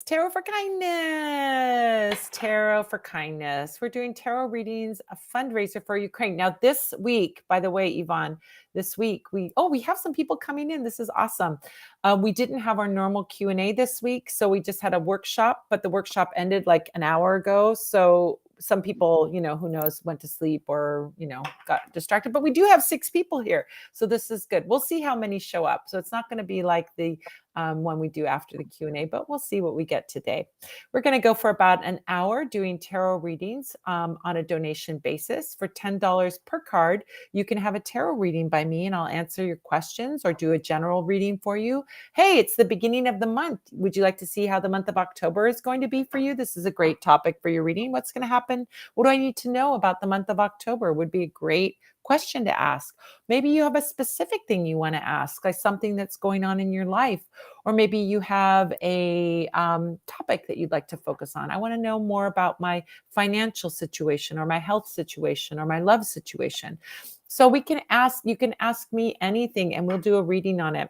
Tarot for Kindness. Tarot for Kindness. We're doing tarot readings, a fundraiser for Ukraine. Now, this week, by the way, Yvonne, this week we have some people coming in. This is awesome. We didn't have our normal Q&A this week, so we just had a workshop, but the workshop ended like an hour ago. So some people, who knows, went to sleep or, got distracted. But we do have 6 people here. So this is good. We'll see how many show up. So it's not going to be like the one we do after the Q&A, but we'll see what we get today. We're going to go for about an hour doing tarot readings on a donation basis. For $10 per card, you can have a tarot reading by me and I'll answer your questions or do a general reading for you. Hey, it's the beginning of the month. Would you like to see how the month of October is going to be for you? This is a great topic for your reading. What's going to happen? What do I need to know about the month of October? Would be a great question to ask. Maybe you have a specific thing you want to ask, like something that's going on in your life, or maybe you have a topic that you'd like to focus on. I want to know more about my financial situation or my health situation or my love situation. So you can ask me anything and we'll do a reading on it.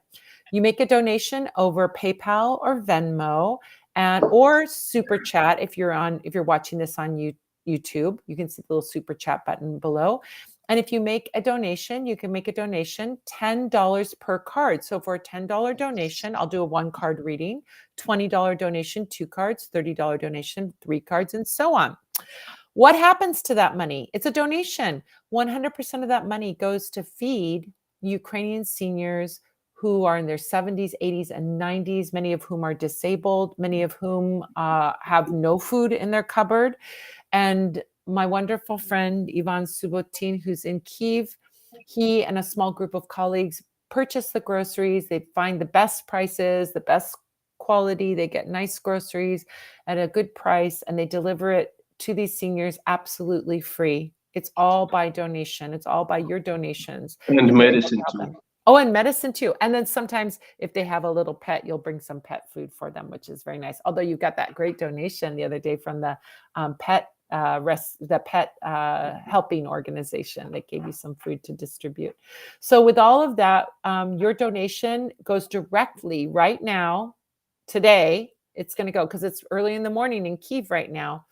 You make a donation over PayPal or Venmo or Super Chat if you're watching this on YouTube. You can see the little Super Chat button below. And if you make a donation, you can make a donation $10 per card. So for a $10 donation, I'll do a 1-card reading, $20 donation, 2 cards, $30 donation, 3 cards, and so on. What happens to that money? It's a donation. 100% of that money goes to feed Ukrainian seniors who are in their 70s, 80s, and 90s, many of whom are disabled, many of whom have no food in their cupboard. And my wonderful friend, Ivan Subotin, who's in Kyiv, he and a small group of colleagues purchase the groceries. They find the best prices, the best quality. They get nice groceries at a good price, and they deliver it to these seniors absolutely free. It's all by donation. It's all by your donations. And medicine too. Oh, and medicine too. And then sometimes if they have a little pet, you'll bring some pet food for them, which is very nice. Although you got that great donation the other day from the pet helping organization. They gave you some food to distribute. So with all of that, your donation goes directly right now, today. It's going to go because it's early in the morning in Kyiv right now.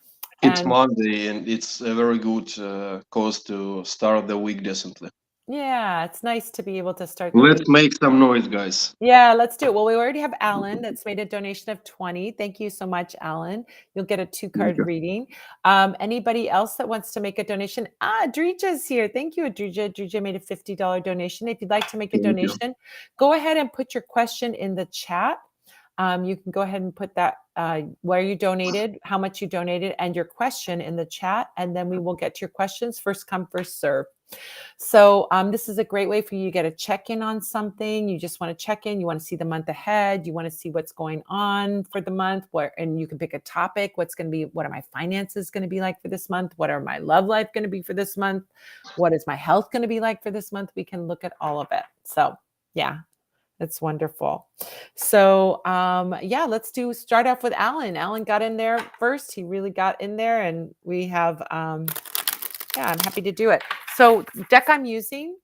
It's Monday, and it's a very good cause to start the week decently. Yeah, it's nice to be able to start. Let's make some noise, guys. Yeah, let's do it. Well, we already have Alan that's made a donation of 20. Thank you so much, Alan. You'll get a 2-card reading. Anybody else that wants to make a donation? Adrija's here. Thank you, Adrija. Adrija made a $50 donation. If you'd like to make a donation, go ahead and put your question in the chat. You can go ahead and put that where you donated, how much you donated, and your question in the chat, and then we will get to your questions. First come, first serve. So this is a great way for you to get a check-in on something. You just want to check in. You want to see the month ahead. You want to see what's going on for the month. And you can pick a topic. What are my finances going to be like for this month? What are my love life going to be for this month? What is my health going to be like for this month? We can look at all of it. So yeah. That's wonderful. So, let's start off with Alan. Alan got in there first. He really got in there, and we have, I'm happy to do it. So deck I'm using.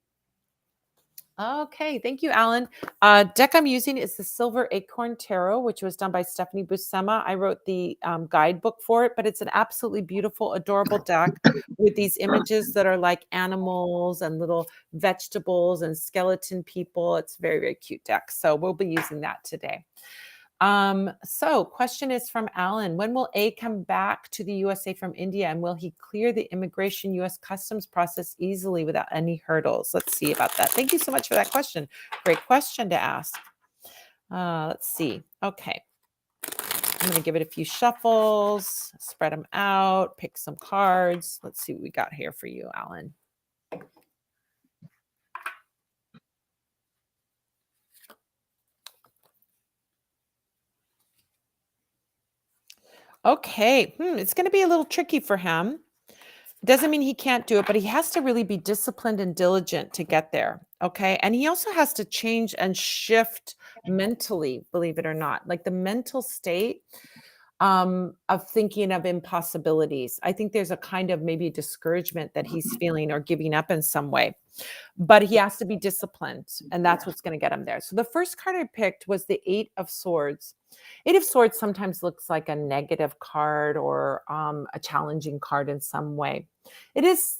Okay, thank you, Alan. Deck I'm using is the Silver Acorn Tarot, which was done by Stephanie Buscema. I wrote the guidebook for it, but it's an absolutely beautiful, adorable deck with these images that are like animals and little vegetables and skeleton people. It's a very, very cute deck. So we'll be using that today. So question is from Alan. When will A come back to the USA from India, and will he clear the immigration US customs process easily without any hurdles? Let's see about that. Thank you so much for that question. Great question to ask. Let's see. Okay. I'm going to give it a few shuffles, spread them out, pick some cards. Let's see what we got here for you, Alan. Okay, it's going to be a little tricky for him. Doesn't mean he can't do it, but he has to really be disciplined and diligent to get there. Okay, and he also has to change and shift mentally, believe it or not. Like the mental state of thinking of impossibilities. I think there's a kind of maybe discouragement that he's feeling or giving up in some way, but he has to be disciplined, and that's what's going to get him there. So the first card I picked was the Eight of Swords. Eight of Swords sometimes looks like a negative card or a challenging card in some way. It is.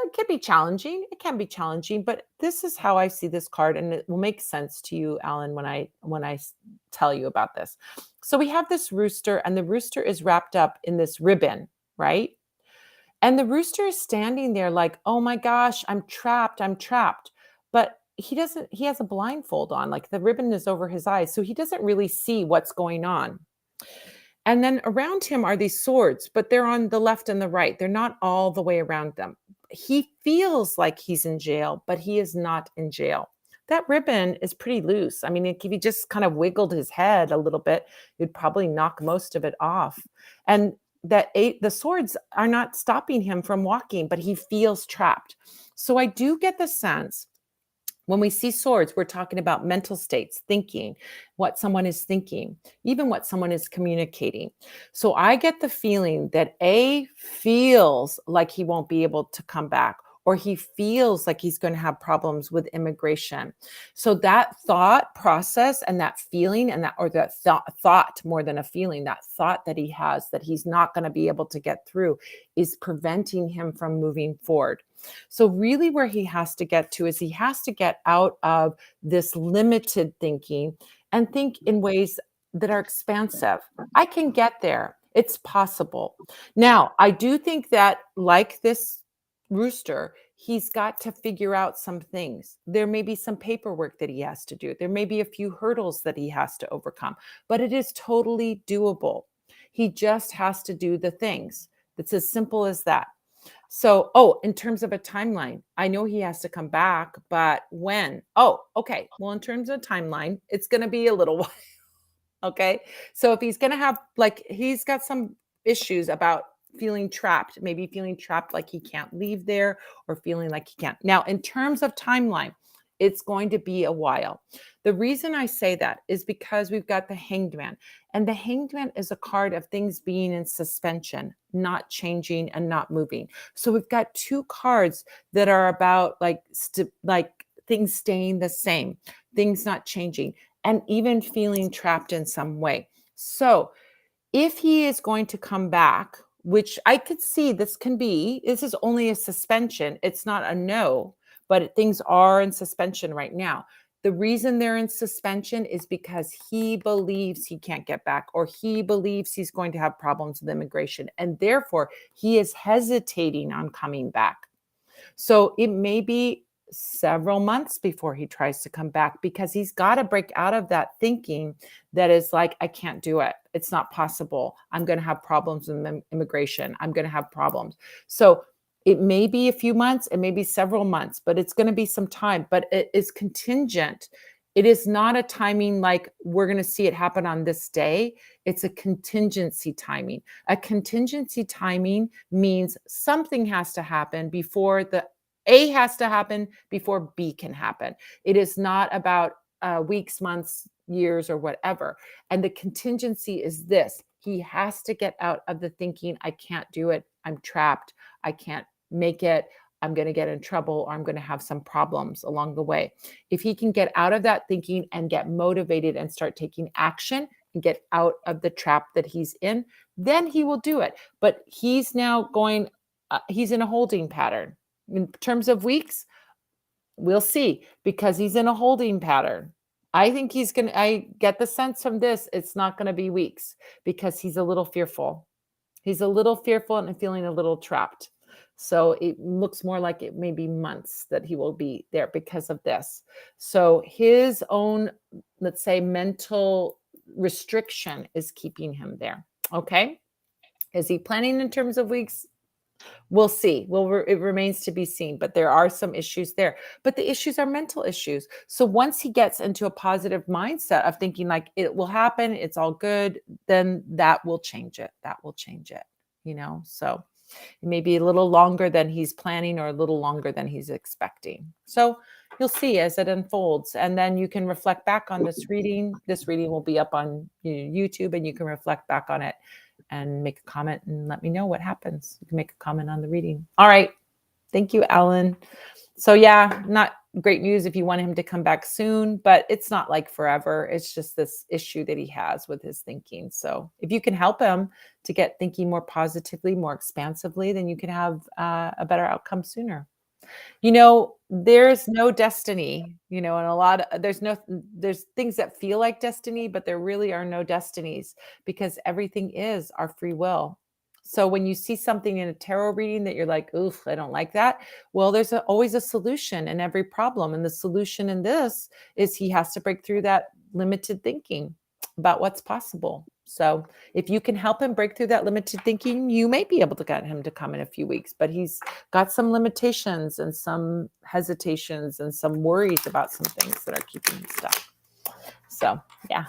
It can be challenging. It can be challenging, but this is how I see this card, and it will make sense to you, Alan, when I tell you about this. So we have this rooster, and the rooster is wrapped up in this ribbon, right? And the rooster is standing there like, "Oh my gosh, I'm trapped, I'm trapped." But he has a blindfold on, like the ribbon is over his eyes, so he doesn't really see what's going on. And then around him are these swords, but they're on the left and the right. They're not all the way around them. He feels like he's in jail, but he is not in jail. That ribbon is pretty loose. I mean, if he just kind of wiggled his head a little bit, you'd probably knock most of it off. And the swords are not stopping him from walking, but he feels trapped. So I do get the sense when we see swords, we're talking about mental states, thinking, what someone is thinking, even what someone is communicating. So I get the feeling that A feels like he won't be able to come back, or he feels like he's going to have problems with immigration. So that thought process and that feeling and that thought more than a feeling, that thought that he has that he's not going to be able to get through is preventing him from moving forward. So really where he has to get to is he has to get out of this limited thinking and think in ways that are expansive. I can get there. It's possible. Now, I do think that like this rooster, he's got to figure out some things. There may be some paperwork that he has to do. There may be a few hurdles that he has to overcome, but it is totally doable. He just has to do the things. It's as simple as that. So, in terms of a timeline, I know he has to come back, but when? Oh, okay. Well, in terms of timeline, it's going to be a little while. Okay. So if he's going to have, like, he's got some issues about feeling trapped, maybe feeling trapped like he can't leave there or feeling like he can't. Now, in terms of timeline, it's going to be a while. The reason I say that is because we've got the Hanged Man, and the Hanged Man is a card of things being in suspension, not changing and not moving. So we've got two cards that are about like things staying the same, things not changing, and even feeling trapped in some way. So if he is going to come back, which I could see this is only a suspension. It's not a no, but things are in suspension right now. The reason they're in suspension is because he believes he can't get back, or he believes he's going to have problems with immigration. And therefore, he is hesitating on coming back. So it may be several months before he tries to come back because he's got to break out of that thinking that is like, I can't do it. It's not possible. I'm going to have problems with immigration. I'm going to have problems. So it may be a few months, it may be several months, but it's going to be some time, but it is contingent. It is not a timing like we're going to see it happen on this day. It's a contingency timing. A contingency timing means something has to happen before the A has to happen before B can happen. It is not about weeks, months, years, or whatever. And the contingency is this: he has to get out of the thinking, I can't do it, I'm trapped, I can't make it, I'm going to get in trouble, or I'm going to have some problems along the way. If he can get out of that thinking and get motivated and start taking action and get out of the trap that he's in, then he will do it. But he's now he's in a holding pattern. In terms of weeks, we'll see, because he's in a holding pattern. I get the sense from this, it's not going to be weeks because he's a little fearful. He's a little fearful and feeling a little trapped. So it looks more like it may be months that he will be there because of this. So his own, let's say, mental restriction is keeping him there. Okay. Is he planning in terms of weeks? We'll see. It remains to be seen, but there are some issues there. But the issues are mental issues. So once he gets into a positive mindset of thinking like it will happen, it's all good, then that will change it. That will change it, So it may be a little longer than he's planning or a little longer than he's expecting. So you'll see as it unfolds. And then you can reflect back on this reading. This reading will be up on YouTube, and you can reflect back on it and make a comment and let me know what happens. You can make a comment on the reading. All right. Thank you, Ellen. So yeah, not great news if you want him to come back soon, but it's not like forever. It's just this issue that he has with his thinking. So if you can help him to get thinking more positively, more expansively, then you can have a better outcome sooner. There's no destiny, and there's things that feel like destiny, but there really are no destinies because everything is our free will. So when you see something in a tarot reading that you're like, oof, I don't like that. Well, there's always a solution in every problem. And the solution in this is he has to break through that limited thinking about what's possible. So if you can help him break through that limited thinking, you may be able to get him to come in a few weeks, but he's got some limitations and some hesitations and some worries about some things that are keeping him stuck. So, yeah.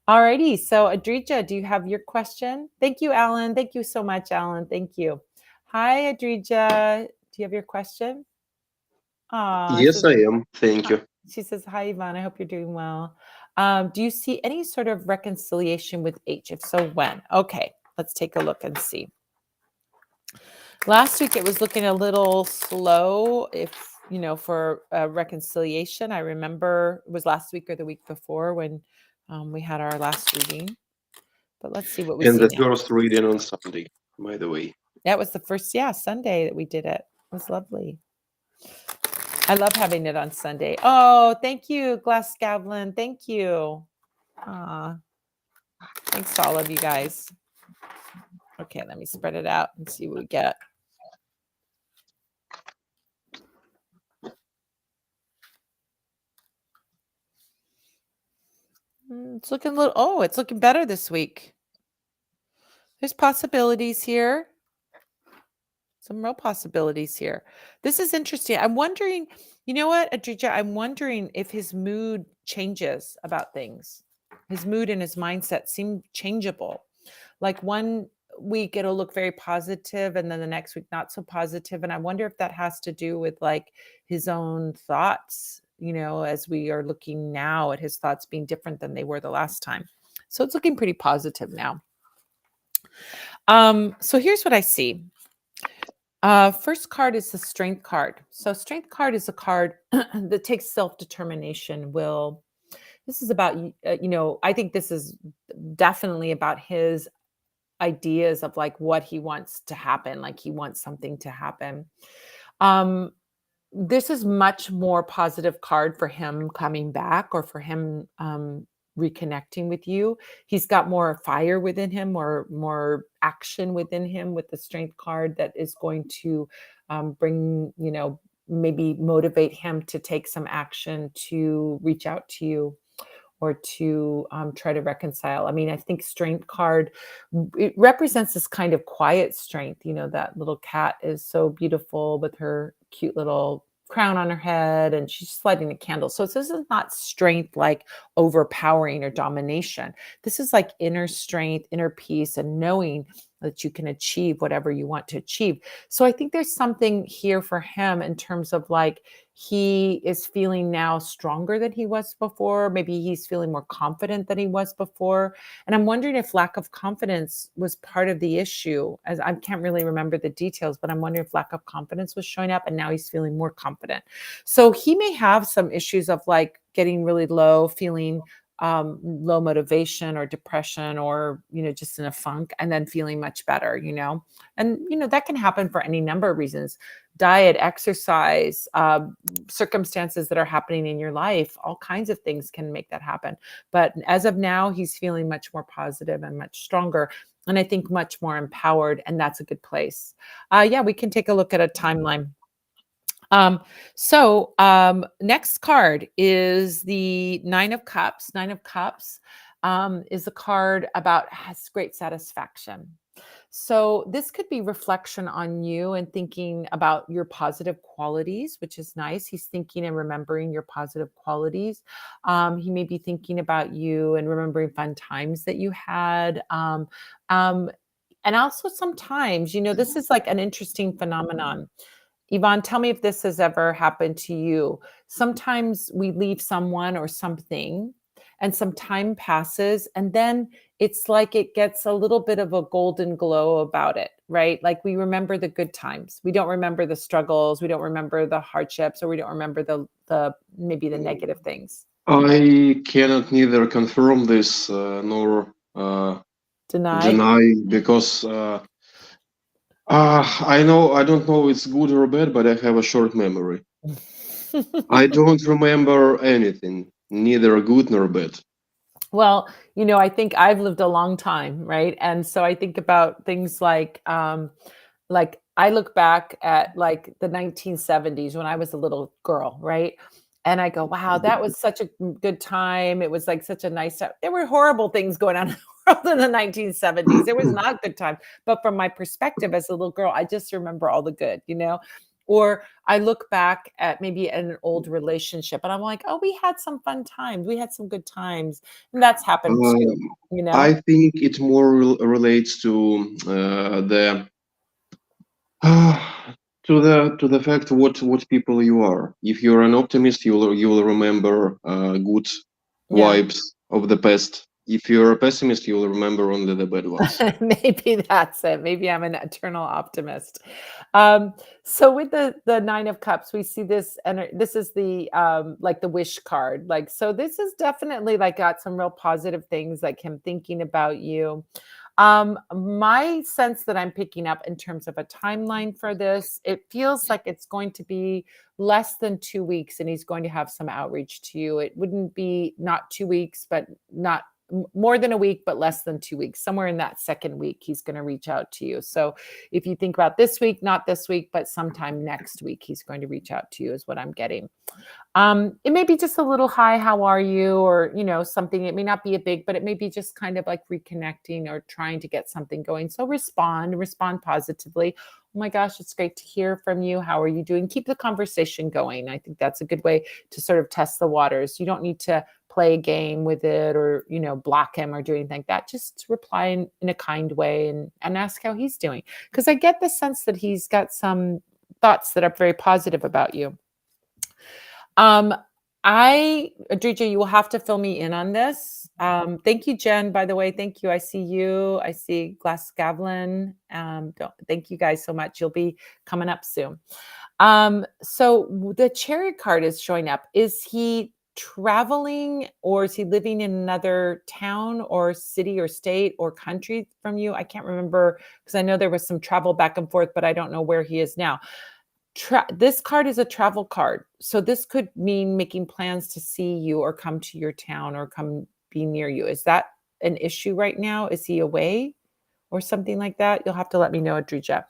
All righty. So, Adrija, do you have your question? Thank you, Alan. Thank you so much, Alan. Thank you. Hi, Adrija. Do you have your question? Yes, I am. Thank you. She says, hi, Yvonne. I hope you're doing well. Do you see any sort of reconciliation with H? If so, when? Okay, let's take a look and see. Last week, it was looking a little slow for reconciliation. I remember it was last week or the week before when we had our last reading. But let's see what we And see the now. first reading on Sunday, by the way. That was the first, Sunday that we did it. It was lovely. I love having it on Sunday. Oh, thank you, Glass Scavlin. Thank you. Thanks to all of you guys. Okay, let me spread it out and see what we get. It's looking it's looking better this week. There's possibilities here. Some real possibilities here. This is interesting. I'm wondering, you know what, Adrija, I'm wondering if his mood changes about things. His mood and his mindset seem changeable. Like one week it'll look very positive and then the next week not so positive. And I wonder if that has to do with like his own thoughts, as we are looking now at his thoughts being different than they were the last time. So it's looking pretty positive now. So here's what I see. First card is the Strength card. So Strength card is a card that takes self-determination, will. This is about, I think this is definitely about his ideas of like what he wants to happen, like he wants something to happen. This is much more positive card for him coming back or for him reconnecting with you. He's got more fire within him, more action within him with the Strength card that is going to bring, maybe motivate him to take some action to reach out to you or to try to reconcile. I mean, I think Strength card, it represents this kind of quiet strength. That little cat is so beautiful with her cute little crown on her head and she's lighting a candle. So this is not strength like overpowering or domination. This is like inner strength, inner peace, and knowing that you can achieve whatever you want to achieve. So I think there's something here for him in terms of like, he is feeling now stronger than he was before. Maybe he's feeling more confident than he was before. And I'm wondering if lack of confidence was part of the issue. As I can't really remember the details, but I'm wondering if lack of confidence was showing up and now he's feeling more confident. So he may have some issues of like getting really low, feeling low motivation or depression or, just in a funk and then feeling much better, and, that can happen for any number of reasons. Diet, exercise, circumstances that are happening in your life, all kinds of things can make that happen. But as of now, he's feeling much more positive and much stronger. And I think much more empowered. And that's a good place. We can take a look at a timeline. Next card is the Nine of Cups. Nine of Cups is a card about has great satisfaction. So this could be reflection on you and thinking about your positive qualities, which is nice. He's thinking and remembering your positive qualities. He may be thinking about you and remembering fun times that you had. And also sometimes, this is like an interesting phenomenon. Yvonne, tell me if this has ever happened to you. Sometimes we leave someone or something, and some time passes, and then it's like it gets a little bit of a golden glow about it, right? Like we remember the good times. We don't remember the struggles. We don't remember the hardships, or we don't remember the maybe the negative things. I cannot neither confirm this nor Deny. deny because I don't know it's good or bad, but I have a short memory. I don't remember anything, neither good nor bad. Well, I think I've lived a long time, right? And so I think about things like I look back at like the 1970s when I was a little girl, right? And I go, wow, that was such a good time. It was like such a nice time. There were horrible things going on in the world in the 1970s. There was not good time. But from my perspective as a little girl, I just remember all the good. Or I look back at maybe an old relationship and I'm like, oh, we had some fun times. We had some good times. And that's happened too, Um, you know? I think it more relates to the to the fact what people you are. If you're an optimist, you'll remember good Yeah. vibes of the past. If you're a pessimist, you'll remember only the bad ones. Maybe that's it. Maybe I'm an eternal optimist. Um, so with the Nine of Cups, we see this, and this is the like the wish card. Like, so this is definitely like got some real positive things, like him thinking about you. My sense that I'm picking up in terms of a timeline for this, it feels like it's going to be less than 2 weeks, and he's going to have some outreach to you. It wouldn't be not 2 weeks, but not more than a week, but less than 2 weeks. Somewhere in that second week, he's going to reach out to you. So if you think about this week, not this week, but sometime next week, he's going to reach out to you, is what I'm getting. It may be just a little hi, how are you? Or, something. It may not be a big, but it may be just kind of like reconnecting or trying to get something going. So respond positively. Oh my gosh, it's great to hear from you. How are you doing? Keep the conversation going. I think that's a good way to sort of test the waters. You don't need to play a game with it or, block him or do anything like that. Just reply in a kind way and ask how he's doing. Because I get the sense that he's got some thoughts that are very positive about you. Um, Adrija, you will have to fill me in on this. Thank you, Jen, by the way. Thank you. I see you. I see Glasgavlin. Thank you guys so much. You'll be coming up soon. So the chariot card is showing up. Is he traveling or is he living in another town or city or state or country from you? I can't remember because I know there was some travel back and forth, but I don't know where he is now. This card is a travel card. So this could mean making plans to see you or come to your town or come be near you. Is that an issue right now? Is he away or something like that? You'll have to let me know, Adrija.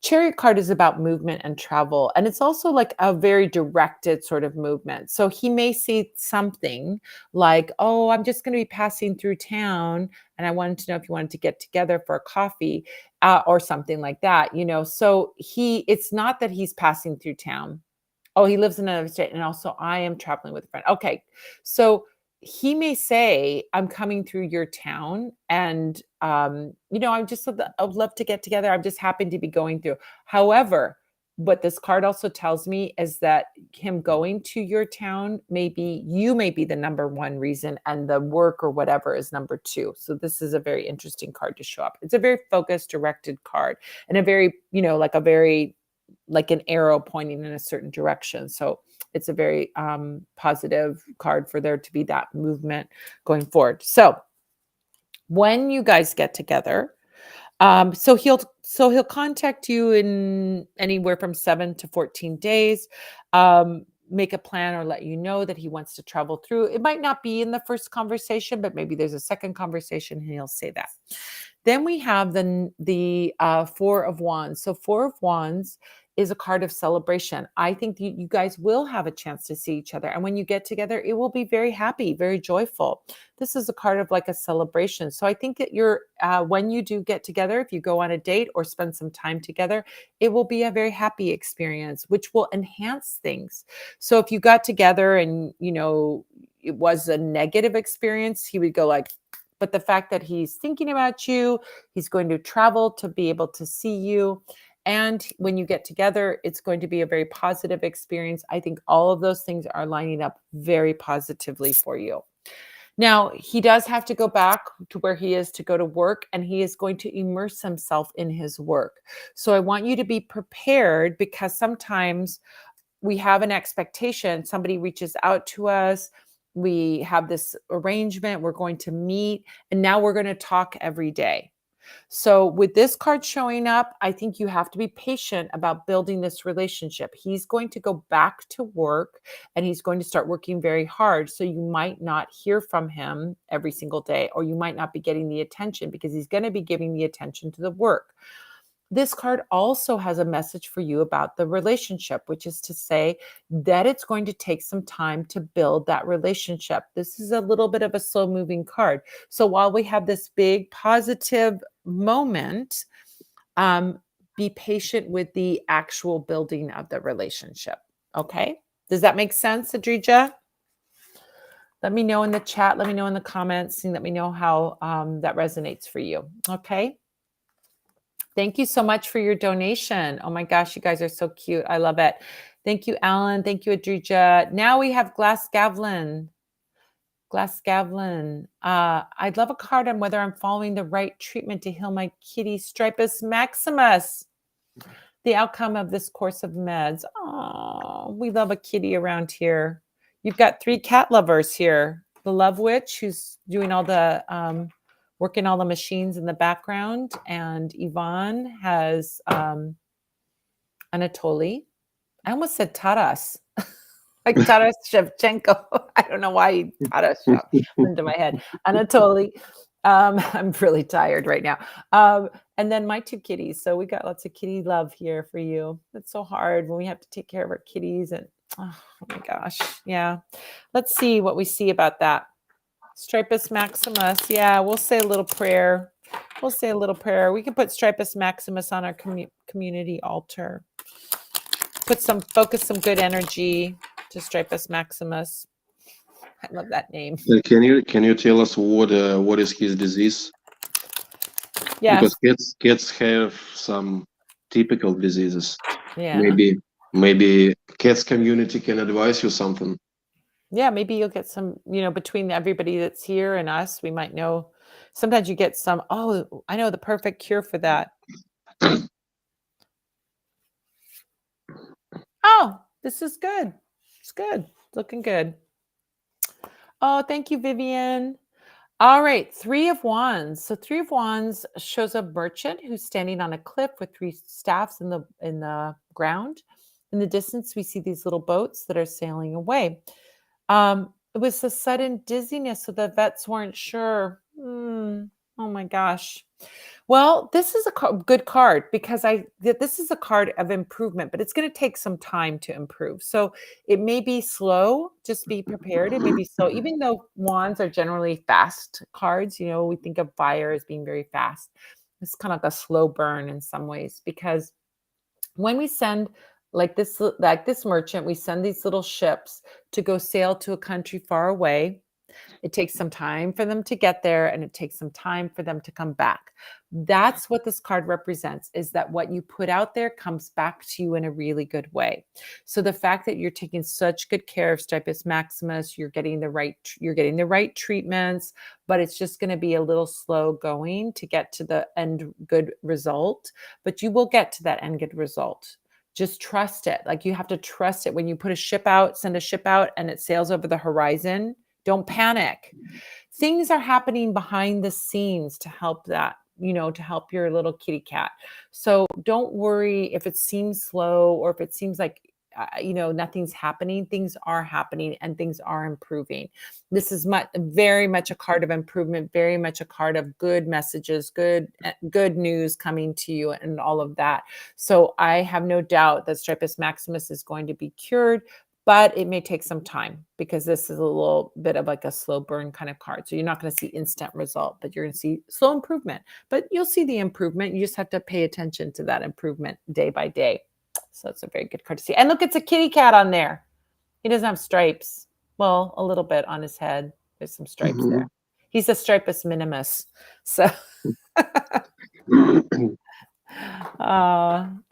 Chariot card is about movement and travel, and it's also like a very directed sort of movement. So he may see something like, oh, I'm just going to be passing through town and I wanted to know if you wanted to get together for a coffee, or something like that. So it's not that he's passing through town. Oh, he lives in another state, and also I am traveling with a friend. Okay. So he may say, I'm coming through your town and I would love to get together. I'm just happen to be going through. However, what this card also tells me is that him going to your town, maybe you may be the number one reason and the work or whatever is number two. So this is a very interesting card to show up. It's a very focused, directed card and a very, like an arrow pointing in a certain direction. So it's a very positive card for there to be that movement going forward. So when you guys get together, so he'll contact you in anywhere from 7 to 14 days. Make a plan or let you know that he wants to travel through. It might not be in the first conversation, but maybe there's a second conversation and he'll say that. Then we have the Four of Wands. So Four of Wands is a card of celebration. I think you guys will have a chance to see each other. And when you get together, it will be very happy, very joyful. This is a card of like a celebration. So I think that when you do get together, if you go on a date or spend some time together, it will be a very happy experience, which will enhance things. So if you got together and, it was a negative experience, he would go like, but the fact that he's thinking about you, he's going to travel to be able to see you. And when you get together, it's going to be a very positive experience. I think all of those things are lining up very positively for you. Now, he does have to go back to where he is to go to work, and he is going to immerse himself in his work. So I want you to be prepared, because sometimes we have an expectation. Somebody reaches out to us. We have this arrangement. We're going to meet, and now we're going to talk every day. So, with this card showing up, I think you have to be patient about building this relationship. He's going to go back to work, and he's going to start working very hard. So, you might not hear from him every single day, or you might not be getting the attention, because he's going to be giving the attention to the work. This card also has a message for you about the relationship, which is to say that it's going to take some time to build that relationship. This is a little bit of a slow moving card. So while we have this big positive moment, be patient with the actual building of the relationship. Okay. Does that make sense, Adrija? Let me know in the chat. Let me know in the comments, and let me know how that resonates for you. Okay. Thank you so much for your donation. Oh my gosh, you guys are so cute. I love it. Thank you, Alan. Thank you, Adrija. Now we have Glass Gavlin. Glass Gavlin. I'd love a card on whether I'm following the right treatment to heal my kitty, Stripus Maximus. The outcome of this course of meds. Oh, we love a kitty around here. You've got 3 cat lovers here. The Love Witch, who's doing all the working all the machines in the background, and Yvonne has Anatoly. I almost said Taras, like Taras Shevchenko. I don't know why Taras went into my head. Anatoly. I'm really tired right now. And then my 2 kitties. So we got lots of kitty love here for you. It's so hard when we have to take care of our kitties. And oh my gosh. Yeah. Let's see what we see about that. Stripus Maximus. Yeah, we'll say a little prayer. We'll say a little prayer. We can put Stripus Maximus on our community altar. Focus some good energy to Stripus Maximus. I love that name. Can you tell us what is his disease? Yes. Because cats have some typical diseases. Yeah. Maybe cats community can advise you something. Yeah, maybe you'll get some, between everybody that's here and us, we might know. Sometimes you get some, oh, I know the perfect cure for that. Oh, this is good. It's good. It's looking good. Oh, thank you, Vivian. All right, 3 of Wands. So 3 of Wands shows a merchant who's standing on a cliff with 3 staffs in the ground. In the distance, we see these little boats that are sailing away. It was a sudden dizziness, so the vets weren't sure. Oh my gosh. Well, this is a good card, because this is a card of improvement, but it's going to take some time to improve. So it may be slow. Just be prepared. It may be slow, even though wands are generally fast cards. We think of fire as being very fast. It's kind of like a slow burn in some ways, because when we send like this merchant, we send these little ships to go sail to a country far away. It takes some time for them to get there, and it takes some time for them to come back. That's what this card represents, is that what you put out there comes back to you in a really good way. So the fact that you're taking such good care of Stripus Maximus, you're getting the right treatments, but it's just going to be a little slow going to get to the end good result, but you will get to that end good result. Just trust it. Like, you have to trust it. When you put send a ship out and it sails over the horizon, don't panic. Things are happening behind the scenes to help that, to help your little kitty cat. So don't worry if it seems slow, or if it seems like, nothing's happening. Things are happening, and things are improving. This is very much a card of improvement, very much a card of good messages, good news coming to you, and all of that. So I have no doubt that Stripus Maximus is going to be cured, but it may take some time, because this is a little bit of like a slow burn kind of card. So you're not going to see instant result, but you're going to see slow improvement. But you'll see the improvement. You just have to pay attention to that improvement day by day. So it's a very good card to see. And look, it's a kitty cat on there. He doesn't have stripes. Well, a little bit on his head. There's some stripes there. He's a Stripus minimus. So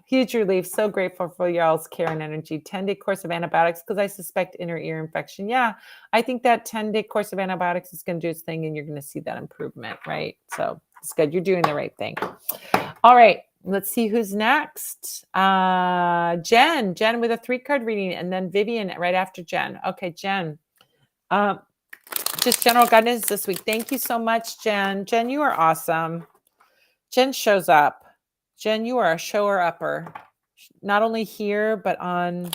he's Huge relief. So grateful for y'all's care and energy. 10-day course of antibiotics because I suspect inner ear infection. Yeah, I think that 10-day course of antibiotics is going to do its thing and you're going to see that improvement, right? So it's good. You're doing the right thing. All right. Let's see who's next. Jen with a 3-card reading, and then Vivian right after Jen. Okay, Jen. Just general guidance this week. Thank you so much, Jen. Jen, you are awesome. Jen shows up. Jen, you are a shower upper. Not only here, but on,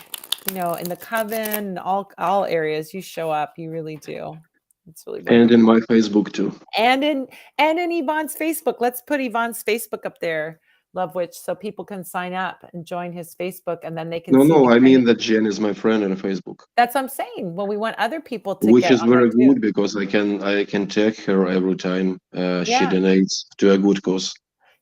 in the coven, all areas. You show up. You really do. It's really wonderful. And in my Facebook too. And in Yvonne's Facebook. Let's put Yvonne's Facebook up there, Love Witch, so people can sign up and join his Facebook, and then they can see. No, I mean that Jen is my friend on Facebook. That's what I'm saying. Well, we want other people to Which get is on very there too. good because I can tag her every time she donates to a good cause.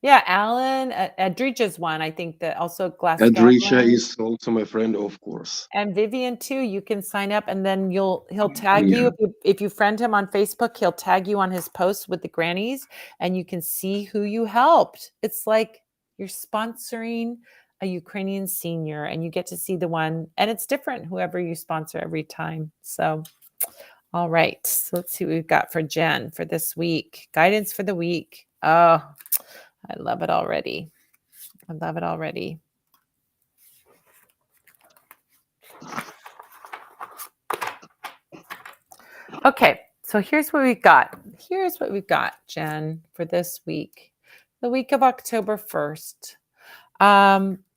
Yeah, Alan, Adrija's one. I think that also Glass. Adrija is also my friend, of course. And Vivian too. You can sign up, and then he'll tag you if you friend him on Facebook. He'll tag you on his posts with the grannies, and you can see who you helped. It's like you're sponsoring a Ukrainian senior, and you get to see the one, and it's different whoever you sponsor every time. So, all right, so let's see what we've got for Jen for this week. Guidance for the week. Oh, I love it already. I love it already. Okay, so here's what we've got. Here's what we've got, Jen, for this week, the week of October 1st.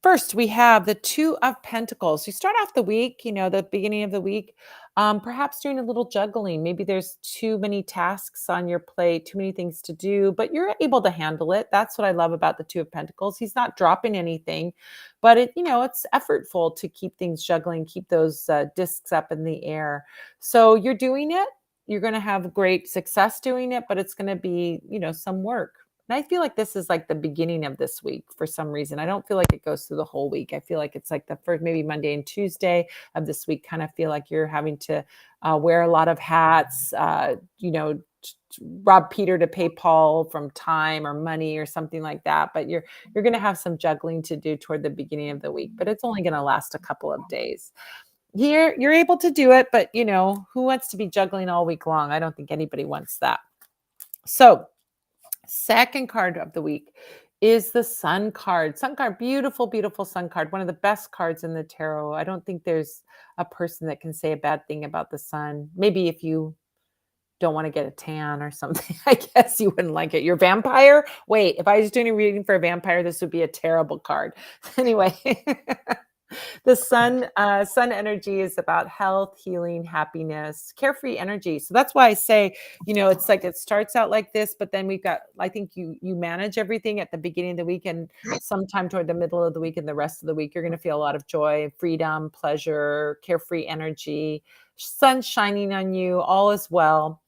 First, we have the 2 of Pentacles. You start off the week, the beginning of the week, perhaps doing a little juggling. Maybe there's too many tasks on your plate, too many things to do, but you're able to handle it. That's what I love about the 2 of Pentacles. He's not dropping anything, but it's effortful to keep things juggling, keep those discs up in the air. So you're doing it. You're going to have great success doing it, but it's going to be, some work. And I feel like this is like the beginning of this week for some reason. I don't feel like it goes through the whole week. I feel like it's like the first, maybe Monday and Tuesday of this week, kind of feel like you're having to wear a lot of hats, rob Peter to pay Paul from time or money or something like that. But you're going to have some juggling to do toward the beginning of the week, but it's only going to last a couple of days. Here, you're able to do it, but who wants to be juggling all week long? I don't think anybody wants that. So, second card of the week is the Sun card. Sun card, beautiful, beautiful Sun card. One of the best cards in the tarot. I don't think there's a person that can say a bad thing about the Sun. Maybe if you don't want to get a tan or something, I guess you wouldn't like it. You're a vampire? Wait, if I was doing a reading for a vampire, this would be a terrible card. Anyway. The sun energy is about health, healing, happiness, carefree energy. So that's why I say, it's like it starts out like this, but then we've got, I think you manage everything at the beginning of the week, and sometime toward the middle of the week and the rest of the week, you're going to feel a lot of joy, freedom, pleasure, carefree energy, sun shining on you, all is well.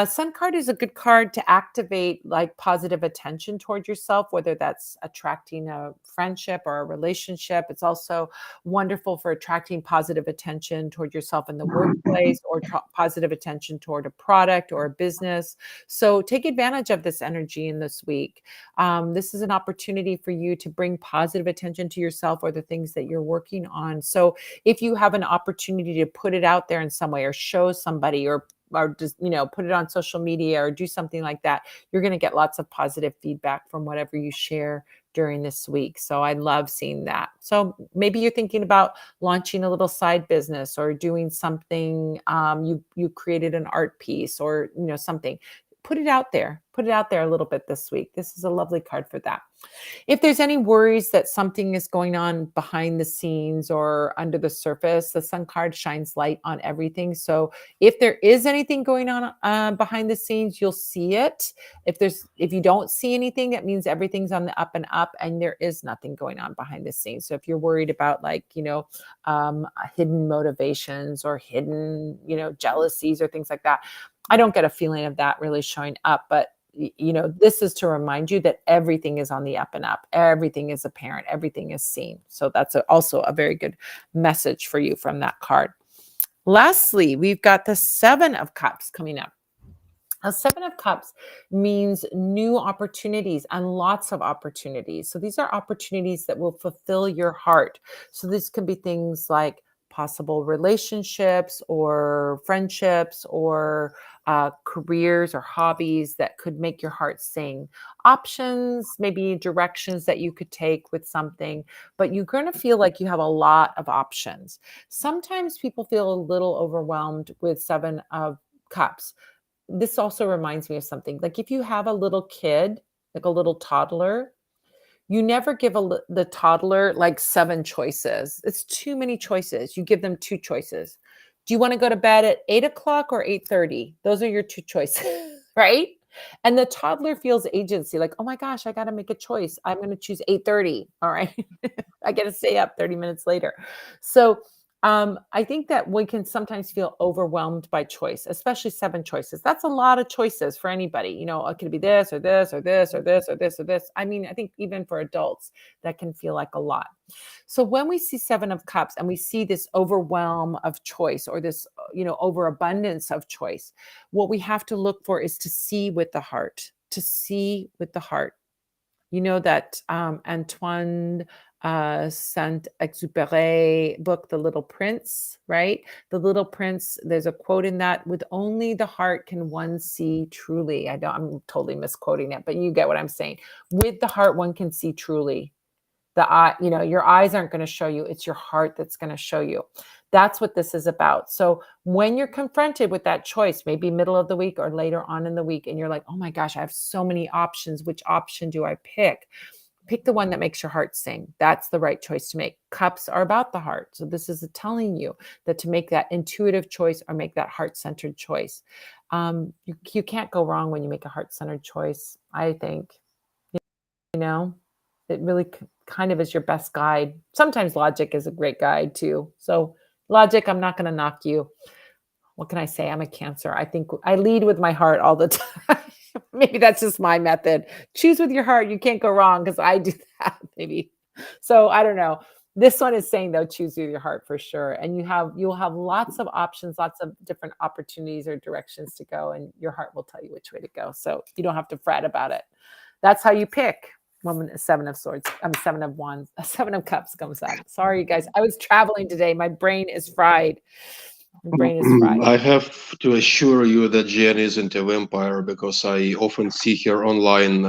Sun card is a good card to activate like positive attention toward yourself, whether that's attracting a friendship or a relationship. It's also wonderful for attracting positive attention toward yourself in the workplace, or positive attention toward a product or a business. So take advantage of this energy in this week. This is an opportunity for you to bring positive attention to yourself or the things that you're working on. So if you have an opportunity to put it out there in some way, or show somebody, or just, put it on social media or do something like that, you're going to get lots of positive feedback from whatever you share during this week. So I love seeing that. So maybe you're thinking about launching a little side business, or doing something, you created an art piece, or, something. Put it out there a little bit this week. This is a lovely card for that. If there's any worries that something is going on behind the scenes or under the surface, the Sun card shines light on everything. So if there is anything going on behind the scenes, you'll see it. If you don't see anything, that means everything's on the up and up, and there is nothing going on behind the scenes. So if you're worried about hidden motivations or hidden, jealousies or things like that, I don't get a feeling of that really showing up, but this is to remind you that everything is on the up and up. Everything is apparent. Everything is seen. So that's also a very good message for you from that card. Lastly, we've got the 7 of Cups coming up. A Seven of Cups means new opportunities and lots of opportunities. So these are opportunities that will fulfill your heart. So this can be things like possible relationships or friendships or careers or hobbies that could make your heart sing. Options, maybe directions that you could take with something, but you're going to feel like you have a lot of options. Sometimes people feel a little overwhelmed with Seven of Cups. This also reminds me of something. Like if you have a little kid, like a little toddler, you never give the toddler like 7 choices. It's too many choices. You give them 2 choices. Do you wanna go to bed at 8 o'clock or 8:30? Those are your 2 choices, right? And the toddler feels agency, like, "Oh my gosh, I gotta make a choice. I'm gonna choose 8:30. All right. I gotta stay up 30 minutes later." So, I think that we can sometimes feel overwhelmed by choice, especially 7 choices. That's a lot of choices for anybody. It could be this or this or this or this or this or this. I mean, I think even for adults, that can feel like a lot. So when we see 7 of Cups and we see this overwhelm of choice or this, overabundance of choice, what we have to look for is to see with the heart, to see with the heart. You know that Antoine Saint-Exupéry book, The Little Prince, right? The Little Prince, there's a quote in that, with only the heart can one see truly. I'm totally misquoting it, but you get what I'm saying. With the heart, one can see truly. Your eyes aren't going to show you, it's your heart that's going to show you. That's what this is about. So when you're confronted with that choice, maybe middle of the week or later on in the week, and you're like, oh my gosh, I have so many options, which option do I pick the one that makes your heart sing. That's the right choice to make. Cups are about the heart, so this is telling you that to make that intuitive choice or make that heart-centered choice. You can't go wrong when you make a heart-centered choice, I think. You know, it really kind of is your best guide. Sometimes logic is a great guide too. So, logic, I'm not going to knock you. What can I say? I'm a Cancer. I think I lead with my heart all the time. Maybe that's just my method. Choose with your heart. You can't go wrong because I do that. Maybe. So I don't know. This one is saying though, choose with your heart for sure. And you'll have lots of options, lots of different opportunities or directions to go, and your heart will tell you which way to go. So you don't have to fret about it. That's how you pick when a 7 of swords, 7 of wands, a 7 of cups comes up. Sorry, you guys. I was traveling today. My brain is fried. My brain is fried. I have to assure you that Jen isn't a vampire because I often see her online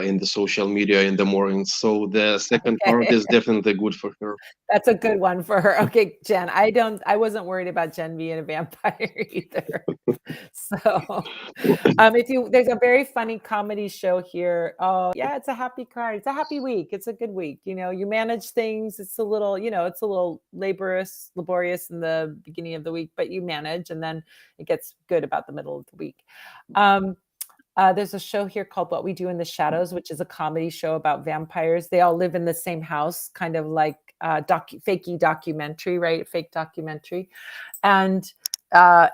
in the social media in the morning. So the second card Okay. is definitely good for her. That's a good one for her. Okay, Jen. I wasn't worried about Jen being a vampire either. So, if you there's a very funny comedy show here. Oh, yeah, it's a happy card. It's a happy week. It's a good week. You manage things. It's a little, it's a little laborious in the beginning of the week, but you manage, and then it gets good about the middle of the week. Um, there's a show here called What We Do in the Shadows, which is a comedy show about vampires. They all live in the same house, kind of like fakey documentary, right? Fake documentary. And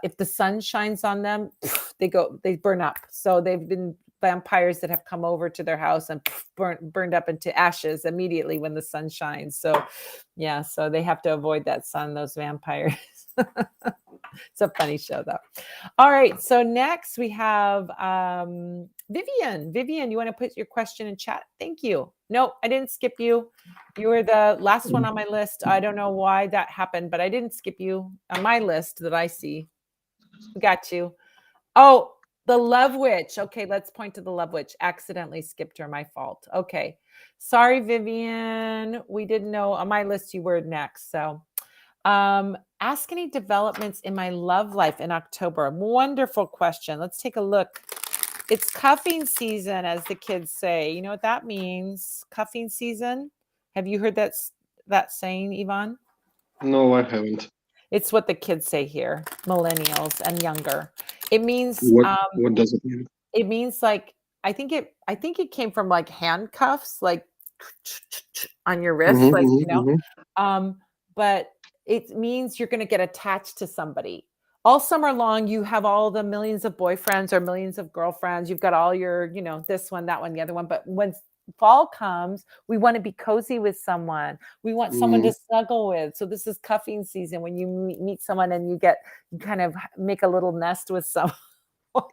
if the sun shines on them, they burn up. So they've been vampires that have come over to their house and burned up into ashes immediately when the sun shines. So yeah, so they have to avoid that sun, those vampires. It's a funny show though. All right, so next we have Vivian. Vivian, you want to put your question in chat? Thank you. No, I didn't skip you. You were the last one on my list. I don't know why that happened, but I didn't skip you on my list that I see. Got you. Oh, the Love Witch. Okay, let's point to the Love Witch. Accidentally skipped her. My fault. Okay. Sorry, Vivian. We didn't know on my list you were next. So ask any developments in my love life in October. Wonderful question. Let's take a look. It's cuffing season, as the kids say. You know what that means? Cuffing season. Have you heard that saying, Yvonne? No, I haven't. It's what the kids say here, millennials and younger. It means What does it mean? it means like I think it came from like handcuffs, like on your wrist, like um, but it means you're going to get attached to somebody. All summer long, you have all the millions of boyfriends or millions of girlfriends. You've got all your, this one, that one, the other one. But when fall comes, we want to be cozy with someone. We want someone to snuggle with. So this is cuffing season when you meet someone and you kind of make a little nest with someone.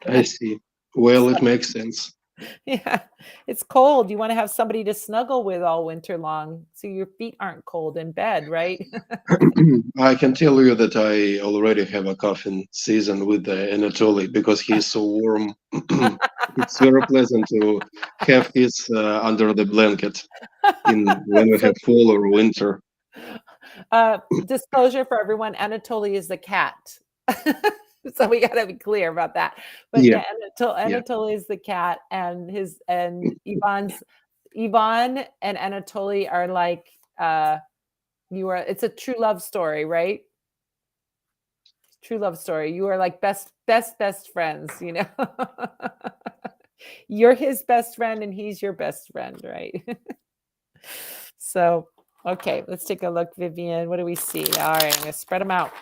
I see. Well, it makes sense. Yeah, it's cold. You want to have somebody to snuggle with all winter long so your feet aren't cold in bed, right? I can tell you that I already have a coffin season with Anatoly because he's so warm. It's very pleasant to have his under the blanket in when we So have fall or winter. disclosure for everyone, Anatoly is the cat. So we gotta be clear about that. But Yeah, yeah, yeah. Anatoly is the cat, and his and Ivan and Anatoly are like you are. It's a true love story, right? True love story. You are like best friends. You know, you're his best friend, and he's your best friend, right? So okay, let's take a look, Vivian. What do we see? All right, I'm gonna spread them out.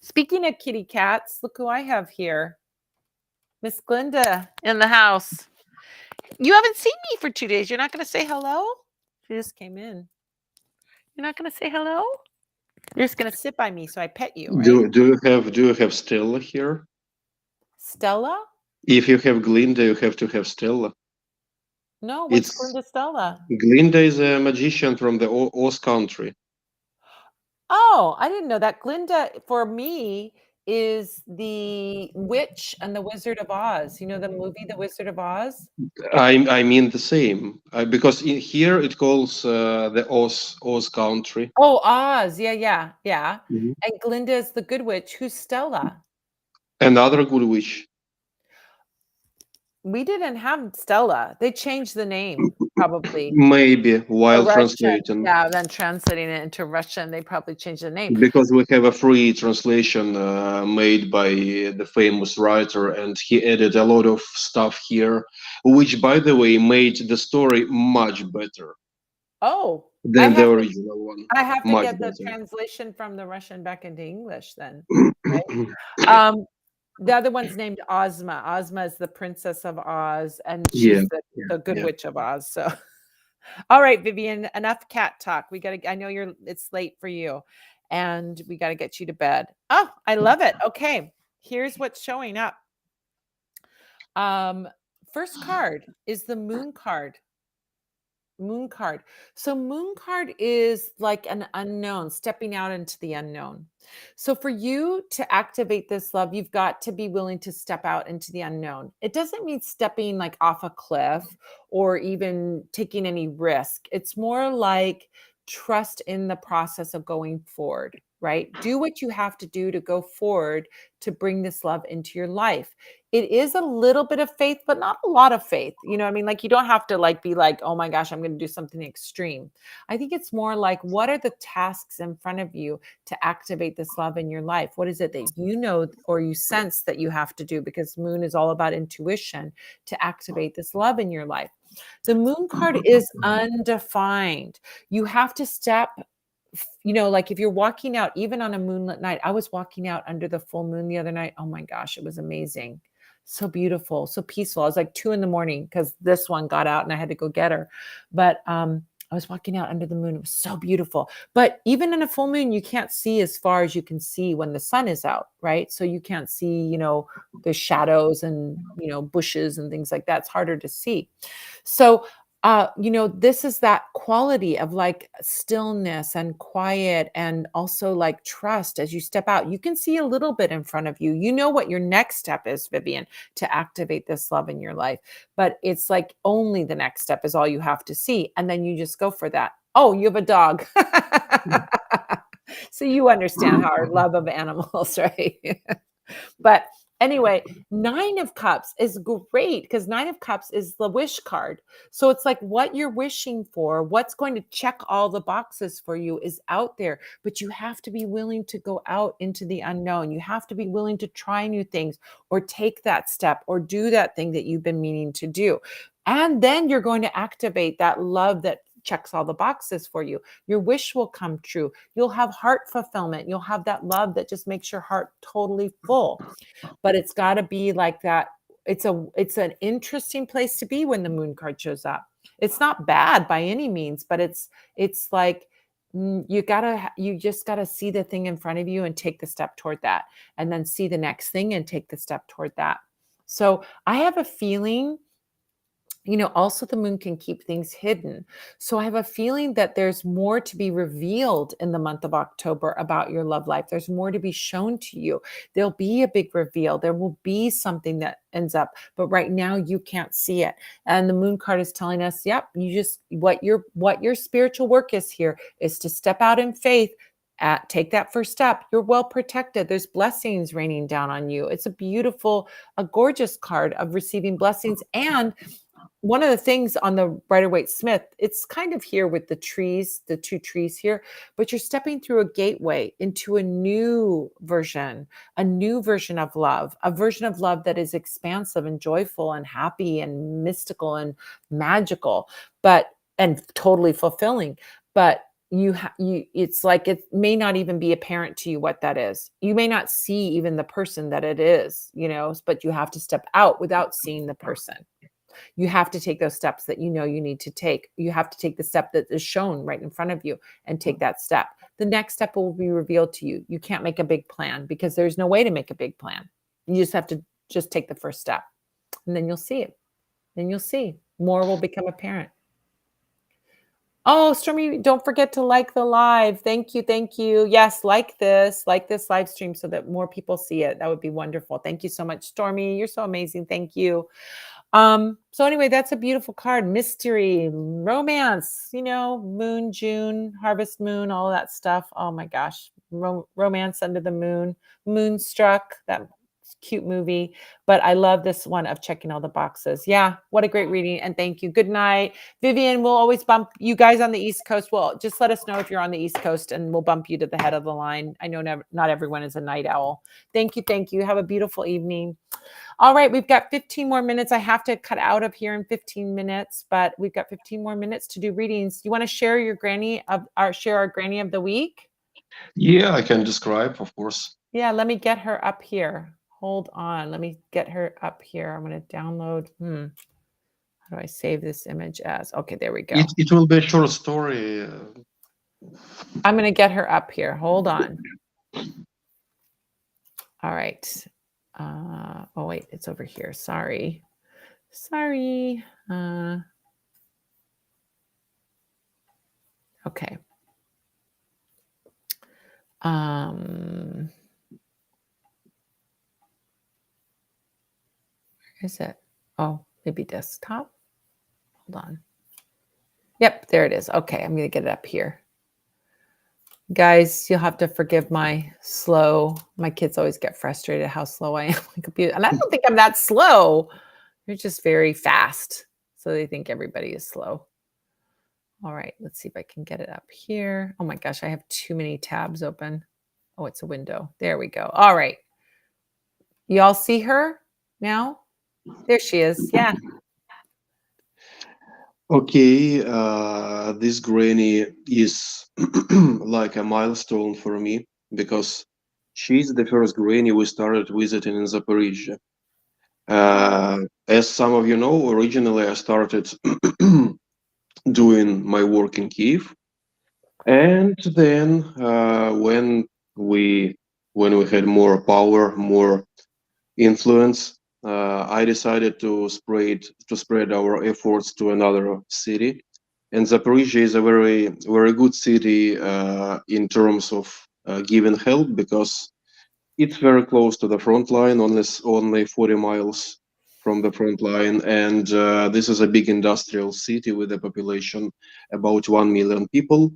Speaking of kitty cats, look who I have here. Miss Glinda in the house. You haven't seen me for 2 days. You're not going to say hello? She just came in. You're not going to say hello? You're just going to sit by me so I pet you, right? Do you have Stella here? Stella? If you have Glinda, you have to have Stella. No, what's It's Glinda Stella? Glinda is a magician from the Oz country. Oh, I didn't know that. Glinda, for me, is the witch and the Wizard of Oz. You know the movie, The Wizard of Oz? I mean the same because in here it calls the Oz country. Oh, Oz. Yeah, yeah, yeah. Mhm. And Glinda is the good witch. Who's Stella? Another good witch. We didn't have Stella. They changed the name probably. Maybe The while Russian, translating, yeah, then translating it into Russian, they probably changed the name. because we have a free translation made by the famous writer, and he added a lot of stuff here, which, by the way, made the story much better Oh, than the original one. I have to Much get the better. translation from the Russian back into English then, right? The other one's named Ozma. Ozma is the Princess of Oz, and Yeah, she's yeah, the Good yeah. Witch of Oz. So, all right, Vivian, enough cat talk. We got to. I know it's late for you, and we got to get you to bed. Oh, I love it. Okay, here's what's showing up. Um, First card is the Moon card. Moon card. So moon card is like an unknown, stepping out into the unknown. So for you to activate this love, you've got to be willing to step out into the unknown. It doesn't mean stepping like off a cliff or even taking any risk. It's more like trust in the process of going forward, right? Do what you have to do to go forward to bring this love into your life. It is a little bit of faith, but not a lot of faith. You know what I mean? Like you don't have to like be like, "Oh my gosh, I'm going to do something extreme." I think it's more like what are the tasks in front of you to activate this love in your life? What is it that you know or you sense that you have to do because moon is all about intuition to activate this love in your life. The moon card is undefined. You have to step like if you're walking out, even on a moonlit night, I was walking out under the full moon the other night. Oh my gosh, it was amazing. So beautiful, so peaceful. I was like 2 in the morning because this one got out and I had to go get her. But I was walking out under the moon. It was so beautiful. But even in a full moon, you can't see as far as you can see when the sun is out, right? So you can't see, the shadows and, bushes and things like that. It's harder to see. So this is that quality of like stillness and quiet and also like trust as you step out. You can see a little bit in front of you. You know what your next step is, Vivian, to activate this love in your life. But it's like only the next step is all you have to see. And then you just go for that. Oh, you have a dog. So you understand how our love of animals, right? But anyway, 9 of Cups is great because 9 of Cups is the wish card. So it's like what you're wishing for, what's going to check all the boxes for you is out there, but you have to be willing to go out into the unknown. You have to be willing to try new things or take that step or do that thing that you've been meaning to do. And then you're going to activate that love that checks all the boxes for you. Your wish will come true. You'll have heart fulfillment. You'll have that love that just makes your heart totally full. But it's got to be like that. It's an interesting place to be when the moon card shows up. It's not bad by any means, but it's like you just gotta see the thing in front of you and take the step toward that, and then see the next thing and take the step toward that. So I have a feeling, also the moon can keep things hidden. So I have a feeling that there's more to be revealed in the month of October about your love life. There's more to be shown to you. There'll be a big reveal. There will be something that ends up, but right now you can't see it. And the moon card is telling us, yep, you just what your spiritual work is here is to step out in faith. Take that first step. You're well protected. There's blessings raining down on you. It's a gorgeous card of receiving blessings. And one of the things on the Rider-Waite Smith, it's kind of here with the trees, the two trees here, but you're stepping through a gateway into a new version of love, a version of love that is expansive and joyful and happy and mystical and magical, but and totally fulfilling. But it's like it may not even be apparent to you what that is. You may not see even the person that it is, but you have to step out without seeing the person. You have to take those steps that you need to take. You have to take the step that is shown right in front of you and take that step. The next step will be revealed to you. You can't make a big plan because there's no way to make a big plan. You just have to just take the first step, and then you'll see it. Then you'll see more will become apparent. Oh, Stormy, don't forget to like the live. Thank you. Thank you. Yes, like this live stream so that more people see it. That would be wonderful. Thank you so much, Stormy. You're so amazing. Thank you. So anyway, that's a beautiful card. Mystery, romance, moon, June, harvest moon, all of that stuff. Oh my gosh. Romance under the moon, Moonstruck, that cute movie. But I love this one of checking all the boxes. Yeah, what a great reading. And thank you. Good night. Vivian, we'll always bump you guys on the East Coast. Well, just let us know if you're on the East Coast and we'll bump you to the head of the line. I know not everyone is a night owl. Thank you. Thank you. Have a beautiful evening. All right, we've got 15 more minutes. I have to cut out of here in 15 minutes, but we've got 15 more minutes to do readings. You want to share share our granny of the week? Yeah, I can describe, of course. Yeah, let me get her up here. Hold on. Let me get her up here. I'm going to download. How do I save this image as? Okay, there we go. It will be a short story. I'm going to get her up here. Hold on. All right. Oh, wait, it's over here. Sorry. Okay. Where is it? Oh, maybe desktop. Hold on. Yep, there it is. Okay, I'm going to get it up here. Guys, you'll have to forgive my kids always get frustrated how slow I am on computer. And I don't think I'm that slow. They're just very fast. So they think everybody is slow. All right, let's see if I can get it up here. Oh my gosh, I have too many tabs open. Oh, it's a window. There we go. All right. Y'all see her now? There she is. Yeah. Okay, this granny is like a milestone for me because she's the first granny we started visiting in Zaporizhia. As some of you know, originally I started doing my work in Kiev, and then we when we had more power, more influence, I decided to spread our efforts to another city. And Zaporizhia is a very very good city in terms of giving help because it's very close to the front line, only 40 miles from the front line, and this is a big industrial city with a population about 1 million people.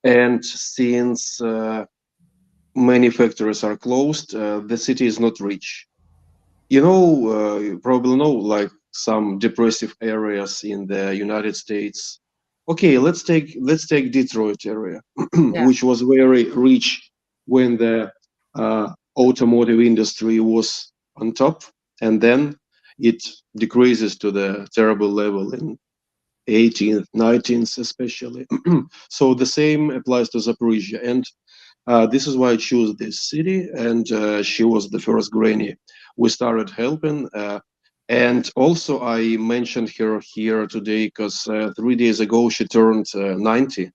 And since many factories are closed, the city is not rich. You probably know like some depressive areas in the United States. Okay, let's take Detroit area, Yeah. which was very rich when the automotive industry was on top, and then it decreases to the terrible level in 18th, 19th, especially. So the same applies to Zaporizhia, and this is why I choose this city, and she was the first granny we started helping. And also, I mentioned her here today because 3 days ago she turned 90.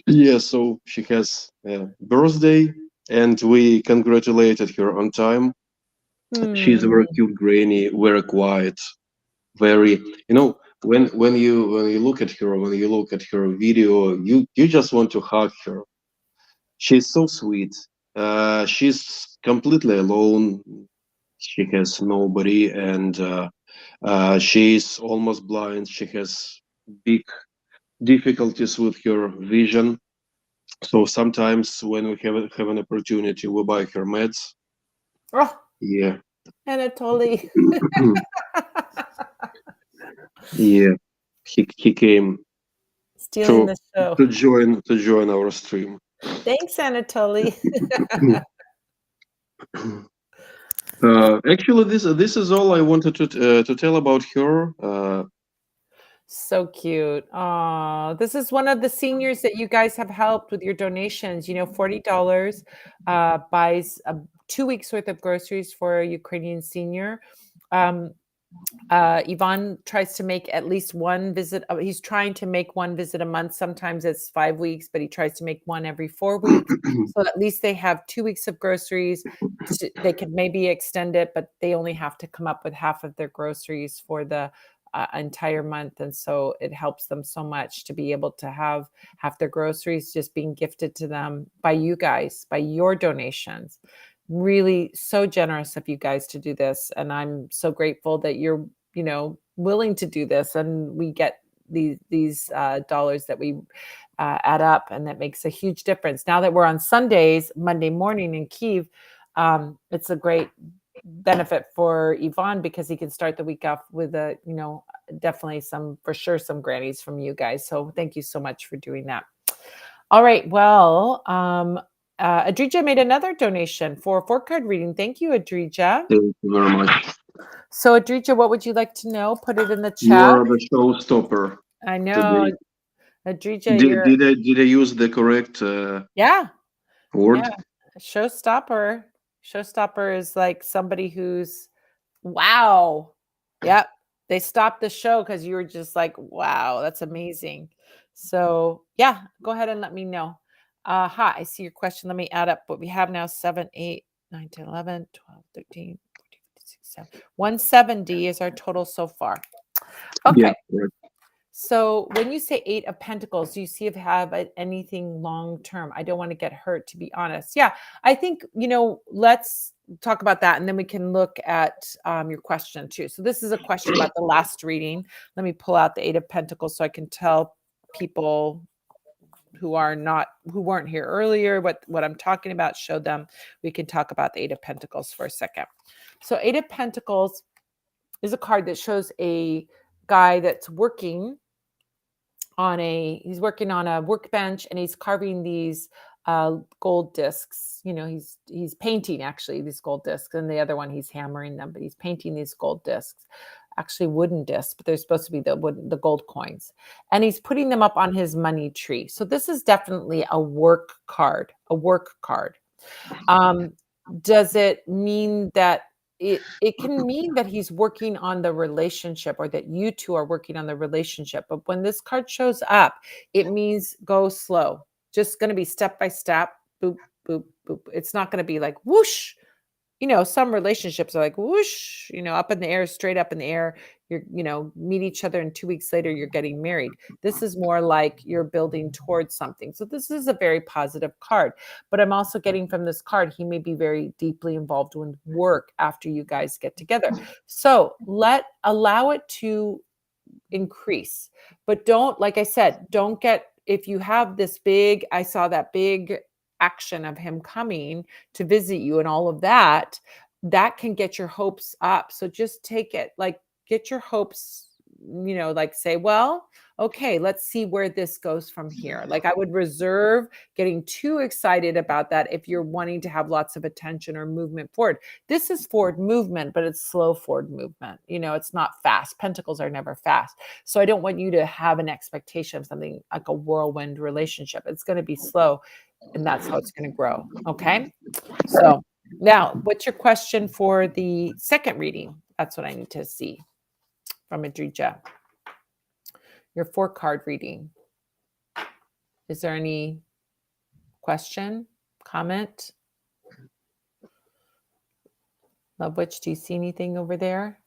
Yeah, so she has a birthday, and we congratulated her on time. She's a very Hmm. cute granny, very quiet, very, when you look at her, when you look at her video, you just want to hug her. She's so sweet. She's completely alone. She has nobody, and she's almost blind. She has big difficulties with her vision. So sometimes when we have an opportunity, we buy her meds. Oh, Yeah. Anatoly. Yeah. He came Stealing to the show. to join our stream. Thanks, Anatoly. Actually, this is all I wanted to tell about her. So cute. Oh, this is one of the seniors that you guys have helped with your donations. $40 buys 2 weeks worth of groceries for a Ukrainian senior. Um, Ivan tries to make at least one visit. He's trying to make one visit a month. Sometimes it's 5 weeks, but he tries to make one every 4 weeks. So at least they have 2 weeks of groceries. They could maybe extend it, but they only have to come up with half of their groceries for the entire month. And so it helps them so much to be able to have half their groceries just being gifted to them by you guys, by your donations. Really so generous of you guys to do this. And I'm so grateful that you're willing to do this, and we get these dollars that we add up, and that makes a huge difference. Now that we're on Sundays, Monday morning in Kiev, it's a great benefit for Ivan because he can start the week off with definitely some grannies from you guys. So thank you so much for doing that. All right. Well, Adrija made another donation for a 4 card reading. Thank you, Adrija. Thank you very much. So, Adrija, what would you like to know? Put it in the You chat. are the showstopper I know, today. Adrija, Did, you're, did I use the correct yeah, yeah. word? Showstopper. Showstopper is like somebody who's, wow. Yep. They stopped the show because you were just like, wow, that's amazing. So, yeah, go ahead and let me know. Hi, I see your question. Let me add up what we have now: 7, 8, 9, 10, 11, 12, 13, 14, 15, 16, 17. 170 is our total so far. Yeah. Okay. Right. So when you say 8 of Pentacles, do you see if you have anything long term? I don't want to get hurt, to be honest. Yeah, I think, let's talk about that, and then we can look at your question too. So this is a question about the last reading. Let me pull out the 8 of Pentacles so I can tell people who weren't here earlier what I'm talking about. Show them. We can talk about the 8 of Pentacles for a second. So 8 of Pentacles is a card that shows a guy that's he's working on a workbench, and he's carving these gold discs. He's painting actually these gold discs, and the other one he's hammering them, but he's painting these gold discs, actually wooden discs, but they're supposed to be the gold coins, and he's putting them up on his money tree. So this is definitely a work card. um, does it mean that it can mean that he's working on the relationship, or that you two are working on the relationship? But when this card shows up, it means go slow. Just going to be step by step, boop, boop, boop. It's not going to be like whoosh. Some relationships are like whoosh, up in the air, straight up in the air. Meet each other, and 2 weeks later, you're getting married. This is more like you're building towards something. So this is a very positive card. But I'm also getting from this card, he may be very deeply involved with work after you guys get together. So allow it to increase. But don't, like I said, don't get, if you have this big, I saw that big action of him coming to visit you and all of that, that can get your hopes up. So just take it, like, get your hopes, like, say, well, okay, let's see where this goes from here. Like, I would reserve getting too excited about that if you're wanting to have lots of attention or movement forward. This is forward movement, but it's slow forward movement. It's not fast. Pentacles are never fast. So I don't want you to have an expectation of something like a whirlwind relationship. It's going to be slow, and that's how it's going to grow. Okay. So now, what's your question for the second reading? That's what I need to see from Adrija. Your 4 card reading. Is there any question, comment? Love Witch, do you see anything over there?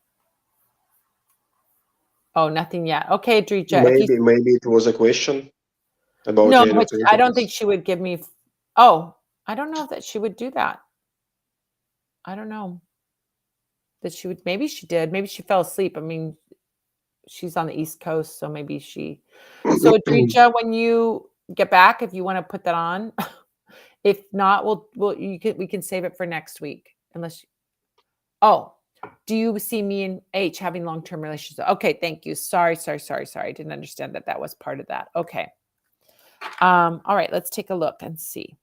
Oh, nothing yet. Okay, Adrija, if you Maybe it was a question about no, Eight of but I don't think Pentacles. she would give me. Oh, I don't know that she would do that. I don't know that she would. Maybe she did. Maybe she fell asleep. I mean, she's on the East Coast, so maybe she. So, Adrija, when you get back, if you want to put that on, if not, we can save it for next week. Unless, oh, do you see me and H having long-term relationships? Okay, thank you. Sorry. I didn't understand that that was part of that. Okay. All right, let's take a look and see.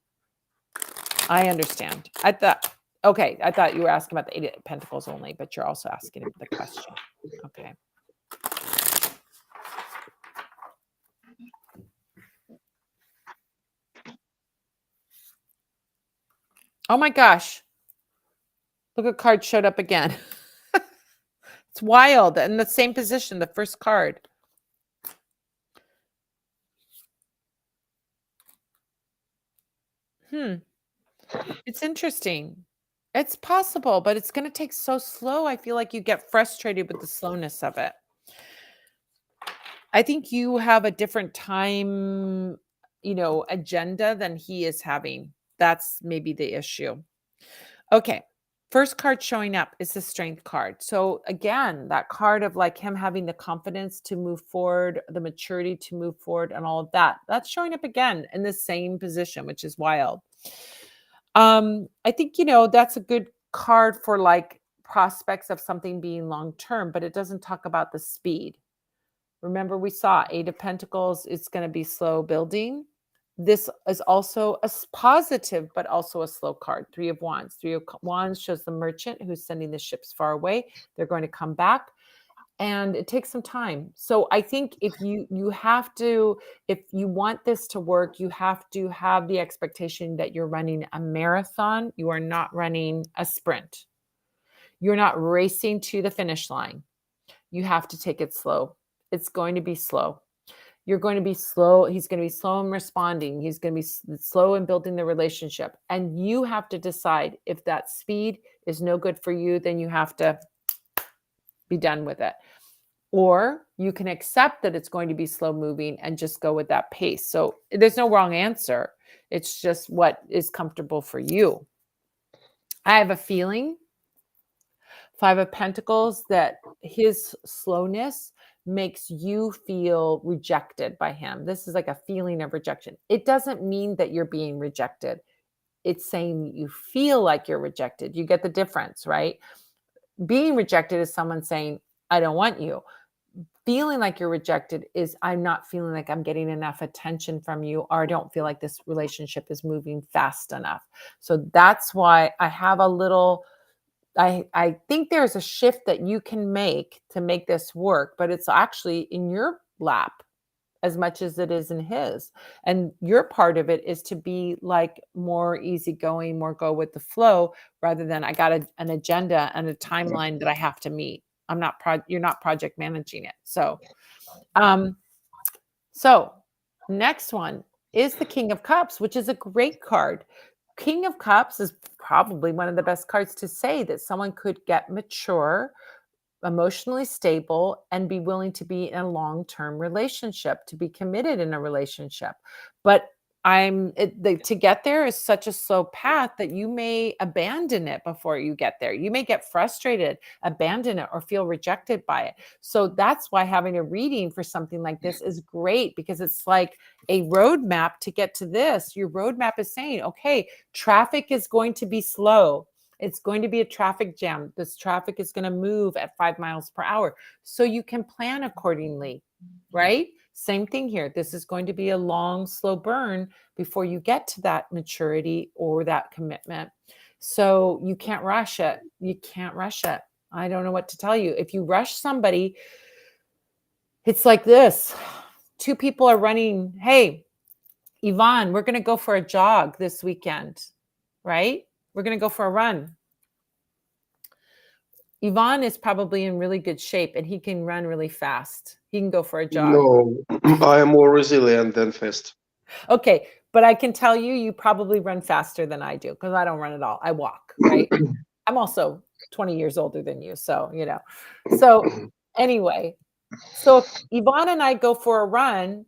I understand. I thought you were asking about the Eight of Pentacles only, but you're also asking the question. Okay. Oh my gosh. Look, a card showed up again. It's wild. In the same position, the first card. It's interesting. It's possible, but it's going to take so slow. I feel like you get frustrated with the slowness of it. I think you have a different time, agenda than he is having. That's maybe the issue. Okay. First card showing up is the strength card. So again, that card of like him having the confidence to move forward, the maturity to move forward and all of that. That's showing up again in the same position, which is wild. I think, that's a good card for like prospects of something being long term, but it doesn't talk about the speed. Remember, we saw Eight of Pentacles, it's going to be slow building. This is also a positive, but also a slow card. Three of Wands. Three of Wands shows the merchant who's sending the ships far away. They're going to come back. And it takes some time. So I think if you have to, if you want this to work, you have to have the expectation that you're running a marathon. You are not running a sprint. You're not racing to the finish line. You have to take it slow. It's going to be slow. You're going to be slow. He's going to be slow in responding. He's going to be slow in building the relationship. And you have to decide if that speed is no good for you, then you have to be done with it. Or you can accept that it's going to be slow moving and just go with that pace. So there's no wrong answer. It's just what is comfortable for you. I have a feeling, Five of Pentacles, that his slowness makes you feel rejected by him. This is like a feeling of rejection. It doesn't mean that you're being rejected. It's saying you feel like you're rejected. You get the difference, right? Being rejected is someone saying, I don't want you. Feeling like you're rejected is I'm not feeling like I'm getting enough attention from you, or I don't feel like this relationship is moving fast enough. So that's why I have a little, I think there's a shift that you can make to make this work, but it's actually in your lap as much as it is in his. And your part of it is to be like more easygoing, more go with the flow, rather than I got an agenda and a timeline that I have to meet. You're not project managing it. So next one is the King of Cups, which is a great card. King of Cups is probably one of the best cards to say that someone could get mature, emotionally stable, and be willing to be in a long-term relationship, to be committed in a relationship. But to get there is such a slow path that you may abandon it before you get there. You may get frustrated, abandon it, or feel rejected by it. So that's why having a reading for something like this is great, because it's like a roadmap to get to this. Your roadmap is saying, okay, traffic is going to be slow. It's going to be a traffic jam. This traffic is going to move at 5 miles per hour. So you can plan accordingly, right? Same thing here. This is going to be a long, slow burn before you get to that maturity or that commitment. So you can't rush it. You can't rush it. I don't know what to tell you. If you rush somebody, it's like this. Two people are running. Hey, Yvonne, we're going to go for a jog this weekend, right? We're going to go for a run. Yvonne is probably in really good shape and he can run really fast. He can go for a jog. No, I am more resilient than fast. Okay, but I can tell you, you probably run faster than I do, because I don't run at all. I walk, right? I'm also 20 years older than you. So, So anyway, so if Yvonne and I go for a run,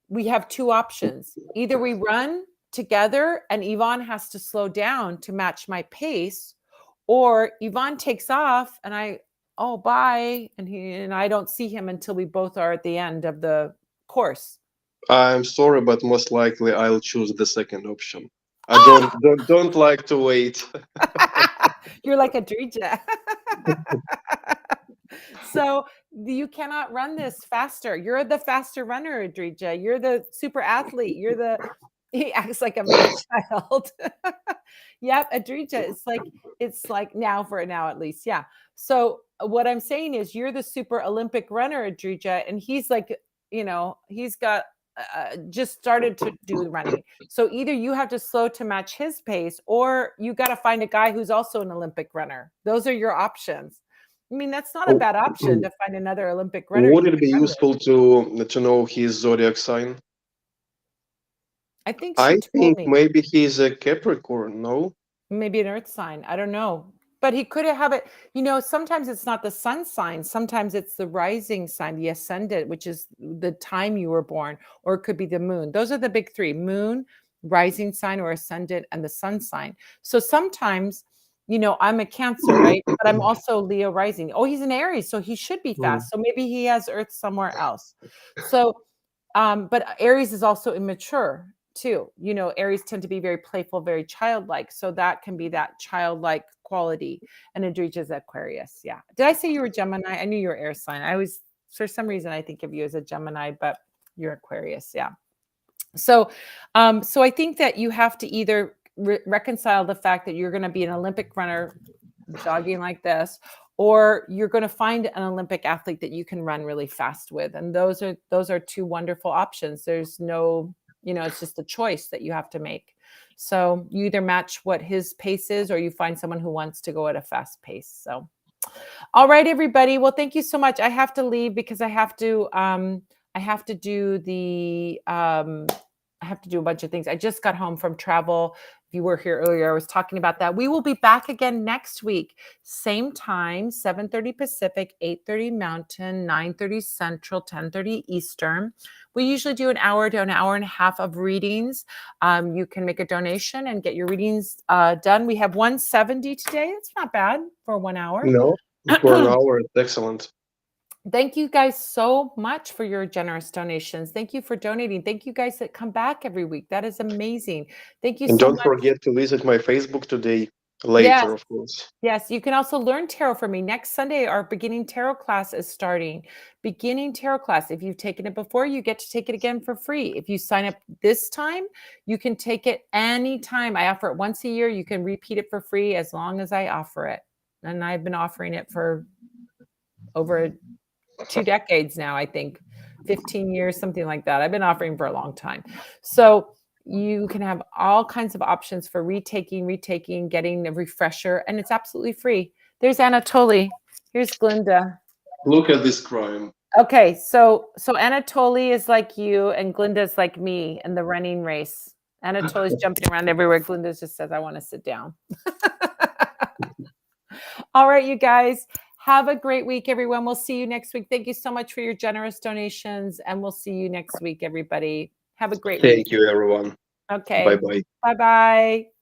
we have two options. Either we run together and Yvonne has to slow down to match my pace, or Yvonne takes off and oh, bye. And I don't see him until we both are at the end of the course. I'm sorry, but most likely I'll choose the second option. I Oh, don't like to wait. you're like a Drija. So you cannot run this faster. You're the faster runner, Adrija. You're the super athlete. He acts like a man child. Yep, Adrija. It's like now at least. Yeah. So what I'm saying is you're the super Olympic runner, Adrija, and he's like, he's got just started to do running. So either you have to slow to match his pace, or you got to find a guy who's also an Olympic runner. Those are your options. I mean, that's not a bad option to find another Olympic runner Would you it can be run with. useful to know his zodiac sign? I think she I told think me maybe he's a Capricorn. No. maybe an earth sign. I don't know. But he could have it, sometimes it's not the sun sign. Sometimes it's the rising sign, the ascendant, which is the time you were born, or it could be the moon. Those are the big three: moon, rising sign or ascendant, and the sun sign. So sometimes, I'm a Cancer, right? But I'm also Leo rising. Oh, he's an Aries, so he should be fast. So maybe he has earth somewhere else. So but Aries is also immature too. Aries tend to be very playful, very childlike. So that can be that childlike quality. And Adrija is Aquarius. Yeah. Did I say you were Gemini? I knew you were air sign. I always, for some reason, I think of you as a Gemini, but you're Aquarius. Yeah. So, so I think that you have to either reconcile the fact that you're going to be an Olympic runner jogging like this, or you're going to find an Olympic athlete that you can run really fast with. And those are two wonderful options. There's no, it's just a choice that you have to make. So you either match what his pace is, or you find someone who wants to go at a fast pace. So, all right, everybody. Well, thank you so much. I have to leave because I have to do I have to do a bunch of things. I just got home from travel. If you were here earlier, I was talking about that. We will be back again next week, same time, 7:30 Pacific, 8:30 Mountain, 9:30 Central, 10:30 Eastern. We usually do an hour to an hour and a half of readings. You can make a donation and get your readings done. We have 170 today. It's not bad for 1 hour. No, for an hour, it's excellent. Thank you guys so much for your generous donations. Thank you for donating. Thank you guys that come back every week. That is amazing. Thank you And so don't much. forget to visit my Facebook today, Yes, later, of course. yes. You can also learn tarot from me. Next Sunday, our beginning tarot class is starting. Beginning tarot class. If you've taken it before, you get to take it again for free. If you sign up this time, you can take it anytime. I offer it once a year. You can repeat it for free as long as I offer it. And I've been offering it for over 2 decades now, I think 15 years, something like that. I've been offering for a long time. So you can have all kinds of options for retaking, getting a refresher, and it's absolutely free. There's Anatoly. Here's Glinda. Look at this crime. Okay, so Anatoly is like you, and Glinda's like me in the running race. Anatoly's jumping around everywhere. Glinda just says, "I want to sit down." All right, you guys. Have a great week, everyone. We'll see you next week. Thank you so much for your generous donations, and we'll see you next week, everybody. Have a great week. Thank you, everyone. Okay. Bye-bye. Bye-bye.